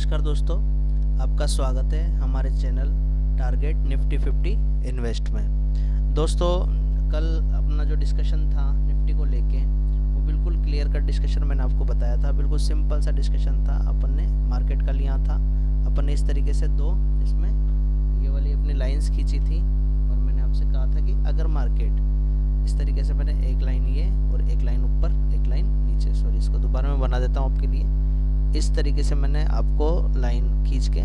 नमस्कार दोस्तों, आपका स्वागत है हमारे चैनल टारगेट निफ्टी 50 इन्वेस्ट में। दोस्तों, कल अपना जो डिस्कशन था निफ्टी को लेके वो बिल्कुल क्लियर कट डिस्कशन मैंने आपको बताया था। बिल्कुल सिंपल सा डिस्कशन था। अपन ने मार्केट का लिया था, अपन ने इस तरीके से दो इसमें ये वाली अपनी लाइंस खींची थी और मैंने आपसे कहा था कि अगर मार्केट इस तरीके से, मैंने एक लाइन ये और एक लाइन ऊपर एक लाइन नीचे, सॉरी इसको दोबारा मैं बना देता हूँ आपके लिए। इस तरीके से मैंने आपको लाइन खींच के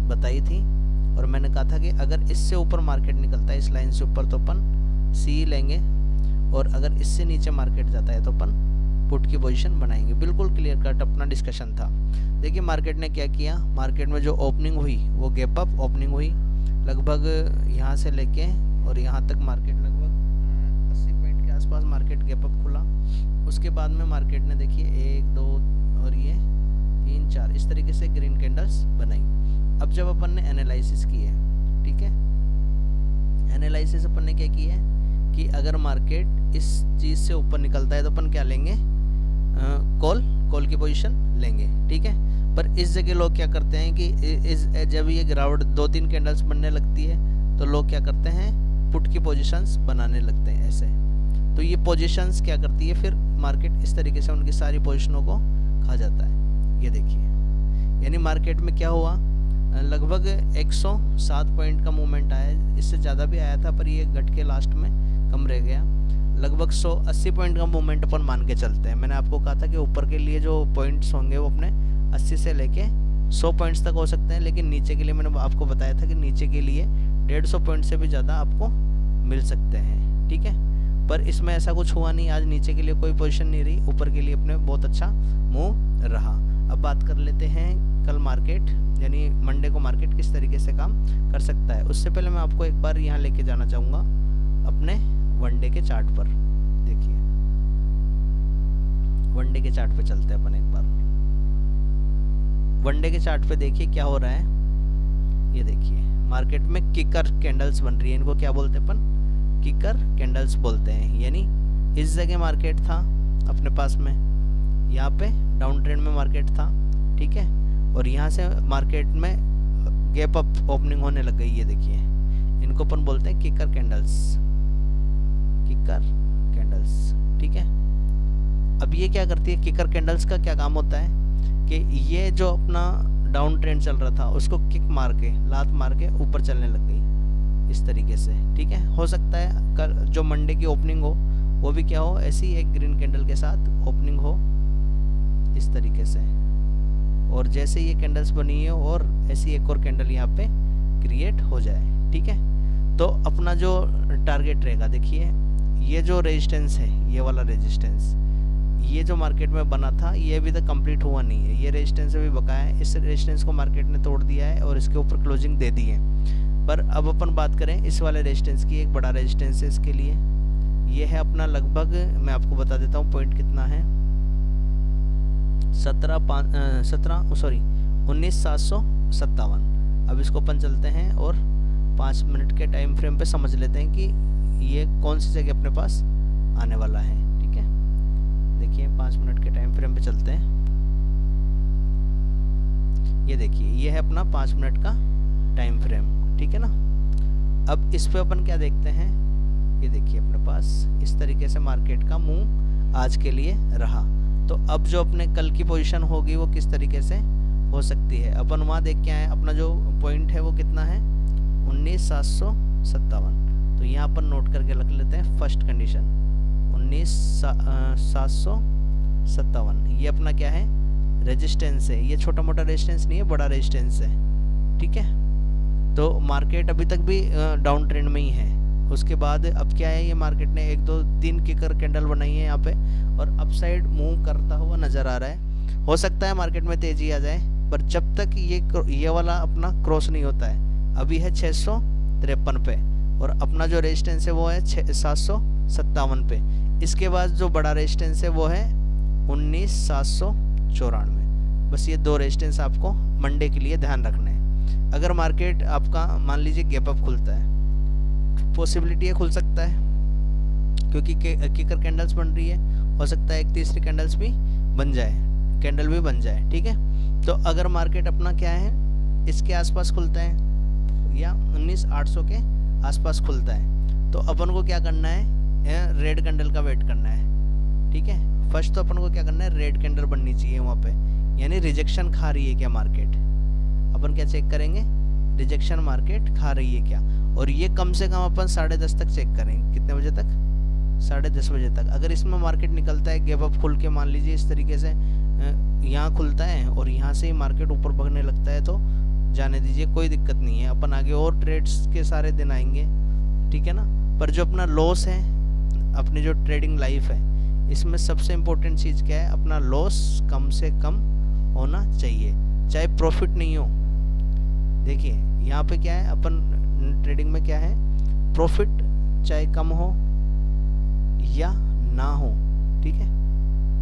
बताई थी और मैंने कहा था कि अगर इससे ऊपर मार्केट निकलता है इस लाइन से ऊपर तो अपन सी लेंगे और अगर इससे नीचे मार्केट जाता है तो अपन पुट की पोजीशन बनाएंगे। बिल्कुल क्लियर कट अपना डिस्कशन था। देखिए मार्केट ने क्या किया, मार्केट में जो ओपनिंग हुई वो गैप अप ओपनिंग हुई, लगभग यहाँ से लेके और यहाँ तक मार्केट लगभग 80 पॉइंट के आसपास मार्केट गैप अप खुला। उसके बाद में मार्केट ने देखिए 1 2 और ये 3 4 इस तरीके से ग्रीन कैंडल्स बनाई। अब जब अपन ने एनालिसिस की है, ठीक है, एनालिसिस अपन ने क्या की है कि अगर मार्केट इस चीज़ से ऊपर निकलता है तो अपन क्या लेंगे, कॉल की पोजीशन लेंगे, ठीक है। पर इस जगह लोग क्या करते हैं कि जब ये गिरावट 2-3 कैंडल्स बनने लगती है तो लोग क्या करते हैं, पुट की पोजीशंस बनाने लगते हैं ऐसे। तो ये पोजीशंस क्या करती है, फिर मार्केट इस तरीके से उनकी सारी पोजीशनों को खा जाता है। ये देखिए, यानी मार्केट में क्या हुआ, लगभग 107 पॉइंट का मूवमेंट आया, इससे ज़्यादा भी आया था पर ये घट के लास्ट में कम रह गया। लगभग 180 पॉइंट का मूवमेंट अपन मान के चलते हैं। मैंने आपको कहा था कि ऊपर के लिए जो पॉइंट्स होंगे वो अपने 80 से लेके 100 पॉइंट्स तक हो सकते हैं, लेकिन नीचे के लिए मैंने आपको बताया था कि नीचे के लिए 150 पॉइंट से भी ज़्यादा आपको मिल सकते हैं, ठीक है। पर इसमें ऐसा कुछ हुआ नहीं, आज नीचे के लिए कोई पोजीशन नहीं रही, ऊपर के लिए अपने बहुत अच्छा मूव रहा। अब बात कर लेते हैं कल मार्केट यानी मंडे को मार्केट किस तरीके से काम कर सकता है। उससे पहले मैं आपको एक बार यहाँ लेके जाना चाहूँगा अपने वनडे के चार्ट पर। देखिए वनडे के चार्ट पे चलते हैं अपन एक बार। वनडे के चार्ट पे देखिए क्या हो रहा है। ये देखिए मार्केट में किकर कैंडल्स बन रही है, इनको क्या बोलते हैं अपन, किकर कैंडल्स बोलते हैं। यानी इस जगह मार्केट था अपने पास में, यहाँ पे डाउन ट्रेंड में मार्केट था, ठीक है, और यहाँ से मार्केट में गैप अप ओपनिंग होने लग गई। ये देखिए इनको अपन बोलते हैं किकर कैंडल्स, किकर कैंडल्स, ठीक है। अब ये क्या करती है, किकर कैंडल्स का क्या काम होता है कि ये जो अपना डाउन ट्रेंड चल रहा था उसको किक मार के, लात मार के ऊपर चलने लग गई इस तरीके से, ठीक है। हो सकता है कल जो मंडे की ओपनिंग हो वो भी क्या हो, ऐसी एक ग्रीन कैंडल के साथ ओपनिंग हो इस तरीके से, और जैसे ये कैंडल्स बनी है और ऐसी एक और कैंडल यहाँ पे क्रिएट हो जाए, ठीक है। तो अपना जो टारगेट रहेगा, देखिए ये जो रेजिस्टेंस है, ये वाला रेजिस्टेंस, ये जो मार्केट में बना था ये अभी तक कंप्लीट हुआ नहीं है, ये रेजिस्टेंस अभी बकाया है। इस रेजिस्टेंस को मार्केट ने तोड़ दिया है और इसके ऊपर क्लोजिंग दे दी है। पर अब अपन बात करें इस वाले रेजिस्टेंस की, एक बड़ा रेजिस्टेंस है इसके लिए, ये है अपना लगभग, मैं आपको बता देता हूँ पॉइंट कितना है, 19,757। अब इसको अपन चलते हैं और 5 मिनट के टाइम फ्रेम पे समझ लेते हैं कि ये कौन सी जगह अपने पास आने वाला है, ठीक है। देखिए 5 मिनट के टाइम फ्रेम पे चलते हैं। ये देखिए ये है अपना 5 मिनट का टाइम फ्रेम, ठीक है ना। अब इस पे अपन क्या देखते हैं, ये देखिए अपने पास इस तरीके से मार्केट का मूव आज के लिए रहा। तो अब जो अपने कल की पोजीशन होगी वो किस तरीके से हो सकती है, अपन वहाँ देख के आए। अपना जो पॉइंट है वो कितना है, 19,757। तो यहाँ पर नोट करके रख लेते हैं फर्स्ट कंडीशन 19,757। ये अपना क्या है, रेजिस्टेंस है। ये छोटा मोटा रेजिस्टेंस नहीं है, बड़ा रेजिस्टेंस है, ठीक है। तो मार्केट अभी तक भी डाउन ट्रेंड में ही है। उसके बाद अब क्या है, ये मार्केट ने 1 2 3 किकर कैंडल बनाई है यहाँ पे और अपसाइड मूव करता हुआ नज़र आ रहा है। हो सकता है मार्केट में तेज़ी आ जाए, पर जब तक ये वाला अपना क्रॉस नहीं होता है, अभी है 653 पे और अपना जो रेजिस्टेंस है वो है 757 पे। इसके बाद जो बड़ा रेजिस्टेंस है वो है 19,794। बस ये 2 रेजिस्टेंस आपको मंडे के लिए ध्यान रखना है। अगर मार्केट आपका मान लीजिए गैप अप खुलता है, पॉसिबिलिटी है खुल सकता है क्योंकि किकर कैंडल्स बन रही है, हो सकता है एक तीसरी कैंडल भी बन जाए, ठीक है। तो अगर मार्केट अपना क्या है, इसके आसपास खुलता है या 19,800 के आसपास खुलता है, तो अपन को क्या करना है, रेड कैंडल का वेट करना है। ठीक है, फर्स्ट तो अपन को क्या करना है, रेड कैंडल बननी चाहिए वहाँ पे, यानी रिजेक्शन खा रही है क्या मार्केट। अपन क्या चेक करेंगे, रिजेक्शन मार्केट खा रही है क्या, और ये कम से कम अपन 10:30 तक चेक करेंगे। कितने बजे तक, 10:30 बजे तक। अगर इसमें मार्केट निकलता है गैप अप खुल के, मान लीजिए इस तरीके से यहाँ खुलता है और यहाँ से ही मार्केट ऊपर भगने लगता है, तो जाने दीजिए, कोई दिक्कत नहीं है, अपन आगे और ट्रेड्स के सारे दिन आएंगे। ठीक है ना। पर जो अपना लॉस है, अपनी जो ट्रेडिंग लाइफ है, इसमें सबसे इम्पोर्टेंट चीज़ क्या है, अपना लॉस कम से कम होना चाहिए, चाहे प्रॉफिट नहीं हो। देखिए यहाँ पे क्या है, अपन ट्रेडिंग में क्या है, प्रॉफिट चाहे कम हो या ना हो, ठीक है,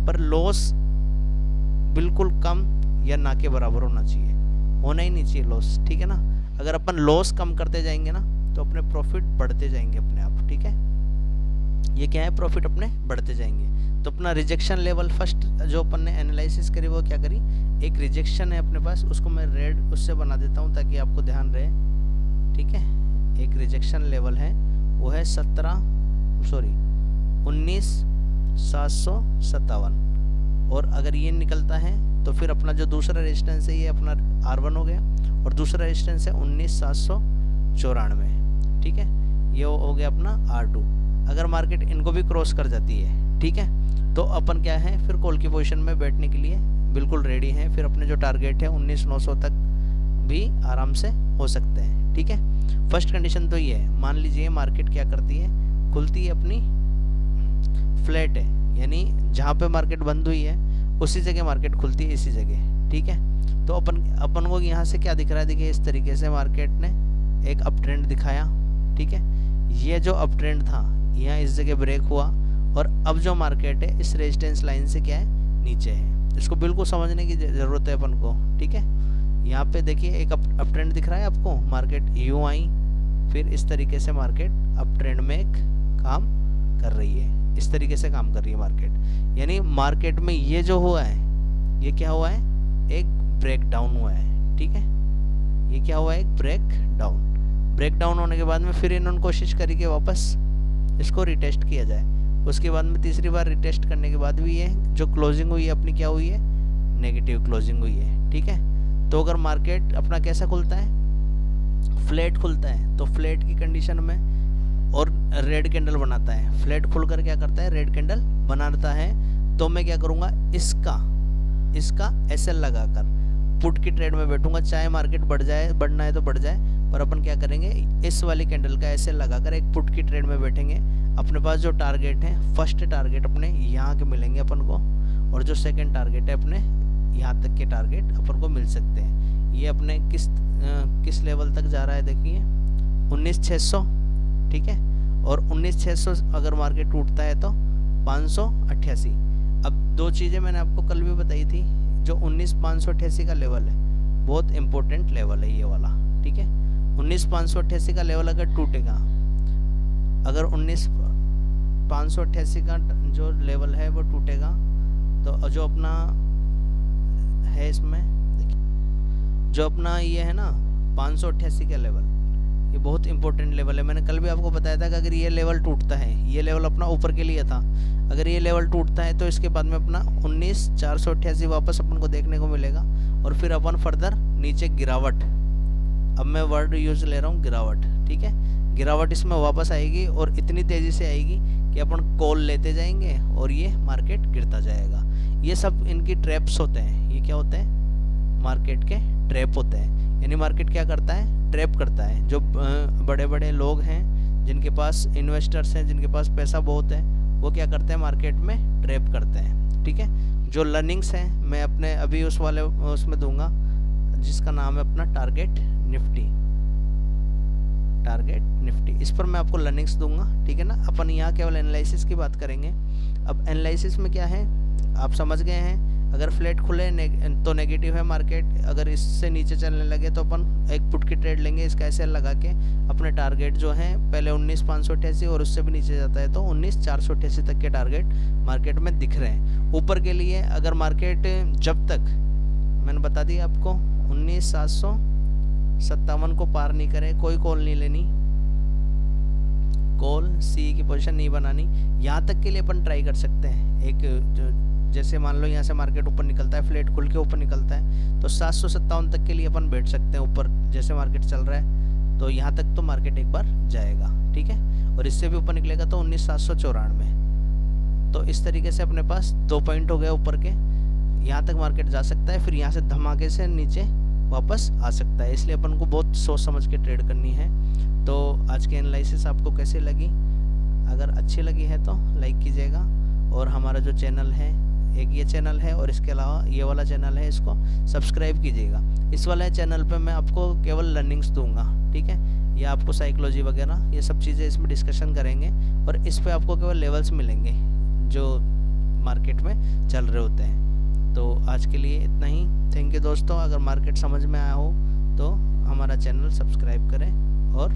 पर लॉस बिल्कुल कम या ना के बराबर होना चाहिए, होना ही नहीं चाहिए लॉस। ठीक है ना। अगर अपन लॉस कम करते जाएंगे ना, तो अपने प्रॉफिट बढ़ते जाएंगे अपने आप। ठीक है, ये क्या है, प्रॉफिट अपने बढ़ते जाएंगे। तो अपना रिजेक्शन लेवल फर्स्ट जो अपन ने एनालिसिस करी, वो क्या करी, एक रिजेक्शन है अपने पास, उसको मैं रेड उससे बना देता हूँ ताकि आपको ध्यान रहे। ठीक है, एक रिजेक्शन लेवल है, वो है 19,757, और अगर ये निकलता है तो फिर अपना जो दूसरा रेजिस्टेंस है, ये अपना R1 हो गया, और दूसरा रेजिस्टेंस है 19,794। ठीक है, ये हो गया अपना R2। अगर मार्केट इनको भी क्रॉस कर जाती है, ठीक है, तो अपन क्या है, फिर कॉल की पोजीशन में बैठने के लिए बिल्कुल रेडी हैं। फिर अपने जो टारगेट है 19,900 तक भी आराम से हो सकते हैं। ठीक है, फर्स्ट कंडीशन तो ये है। मान लीजिए मार्केट क्या करती है, खुलती है अपनी फ्लैट है, यानी जहाँ पे मार्केट बंद हुई है उसी जगह मार्केट खुलती है, इसी जगह। ठीक है, तो अपन को यहाँ से क्या दिख रहा है, देखिए इस तरीके से मार्केट ने एक अप ट्रेंड दिखाया। ठीक है, ये जो अप ट्रेंड था यहाँ इस जगह ब्रेक हुआ, और अब जो मार्केट है इस रेजिस्टेंस लाइन से क्या है, नीचे है। इसको बिल्कुल समझने की ज़रूरत है अपन को। ठीक है, यहाँ पे देखिए एक अप ट्रेंड दिख रहा है आपको, मार्केट यूँ आई, फिर इस तरीके से मार्केट अप ट्रेंड में एक काम कर रही है, इस तरीके से काम कर रही है मार्केट। यानी मार्केट में ये जो हुआ है, ये क्या हुआ है, एक ब्रेक डाउन हुआ है। ठीक है, ये क्या हुआ है, एक ब्रेक डाउन होने के बाद में फिर इन्होंने कोशिश करी कि वापस इसको रिटेस्ट किया जाए। उसके बाद में तीसरी बार रिटेस्ट करने के बाद भी ये जो क्लोजिंग हुई है अपनी, क्या हुई है, नेगेटिव क्लोजिंग हुई है। ठीक है, तो अगर मार्केट अपना कैसा खुलता है, फ्लैट खुलता है, तो फ्लैट की कंडीशन में और रेड कैंडल बनाता है, फ्लैट खुलकर क्या करता है, रेड कैंडल बनाता है, तो मैं क्या करूँगा, इसका SL लगाकर पुट की ट्रेड में बैठूंगा, चाहे मार्केट बढ़ना है तो बढ़ जाए, पर अपन क्या करेंगे, इस वाली कैंडल का SL लगाकर एक पुट की ट्रेड में बैठेंगे। अपने पास जो टारगेट है, फर्स्ट टारगेट अपने यहाँ के मिलेंगे अपन को, और जो सेकंड टारगेट है अपने यहाँ तक के टारगेट अपन को मिल सकते हैं। ये अपने किस लेवल तक जा रहा है, देखिए 19,600। ठीक है, और 19,600 अगर मार्केट टूटता है तो 588। अब दो चीज़ें मैंने आपको कल भी बताई थी, जो 19,588 का लेवल है, बहुत इंपॉर्टेंट लेवल है ये वाला। ठीक है, 19,588 का लेवल अगर टूटेगा, अगर 19,588 का जो लेवल है वो टूटेगा, तो जो अपना है इसमें देखिए, जो अपना ये है ना 588 का लेवल, ये बहुत इंपॉर्टेंट लेवल है। मैंने कल भी आपको बताया था कि अगर ये लेवल टूटता है, ये लेवल अपना ऊपर के लिए था, अगर ये लेवल टूटता है तो इसके बाद में अपना 19,488 वापस अपन को देखने को मिलेगा, और फिर अपन फर्दर नीचे गिरावट, अब मैं वर्ड यूज ले रहा हूँ गिरावट। ठीक है, गिरावट इसमें वापस आएगी, और इतनी तेज़ी से आएगी कि अपन कॉल लेते जाएंगे और ये मार्केट गिरता जाएगा। ये सब इनकी ट्रैप्स होते हैं। ये क्या होते हैं, मार्केट के ट्रैप होते हैं। यानी मार्केट क्या करता है, ट्रैप करता है। जो बड़े बड़े लोग हैं, जिनके पास इन्वेस्टर्स हैं, जिनके पास पैसा बहुत है, वो क्या करते हैं, मार्केट में ट्रैप करते हैं। ठीक है, जो लर्निंग्स हैं मैं अपने अभी उसमें दूंगा, जिसका नाम है अपना टारगेट निफ्टी, इस पर मैं आपको लर्निंग्स दूंगा। ठीक है ना, अपन यहाँ केवल एनालिसिस की बात करेंगे। अब एनालिसिस में क्या है, आप समझ गए हैं, अगर फ्लैट खुले तो नेगेटिव है मार्केट, अगर इससे नीचे चलने लगे तो अपन एक पुट की ट्रेड लेंगे, इसका SL लगा के अपने टारगेट जो है, पहले 19,588 और उससे भी नीचे जाता है तो 19,488 तक के टारगेट मार्केट में दिख रहे हैं। ऊपर के लिए अगर मार्केट, जब तक मैंने बता दिया आपको 19,757 को पार नहीं करे, कोई कॉल नहीं लेनी, कॉल सी की पोजीशन नहीं बनानी। यहाँ तक के लिए अपन ट्राई कर सकते हैं। एक जो जैसे मान लो यहाँ से मार्केट ऊपर निकलता है, फ्लैट खुल के ऊपर निकलता है, तो 757 तक के लिए अपन बैठ सकते हैं ऊपर। जैसे मार्केट चल रहा है तो यहाँ तक तो मार्केट एक बार जाएगा, ठीक है, और इससे भी ऊपर निकलेगा तो 19,794। तो इस तरीके से अपने पास 2 पॉइंट हो गए ऊपर के, यहाँ तक मार्केट जा सकता है, फिर यहाँ से धमाके से नीचे वापस आ सकता है। इसलिए अपन को बहुत सोच समझ के ट्रेड करनी है। तो आज की एनालिसिस आपको कैसी लगी? अगर अच्छी लगी है तो लाइक कीजिएगा, और हमारा जो चैनल है, एक ये चैनल है और इसके अलावा ये वाला चैनल है, इसको सब्सक्राइब कीजिएगा। इस वाले चैनल पे मैं आपको केवल लर्निंग्स दूंगा, ठीक है, या आपको साइकोलॉजी वगैरह ये सब चीज़ें इसमें डिस्कशन करेंगे, और इस पे आपको केवल लेवल्स मिलेंगे जो मार्केट में चल रहे होते हैं। तो आज के लिए इतना ही। थैंक यू दोस्तों। अगर मार्केट समझ में आया हो तो हमारा चैनल सब्सक्राइब करें और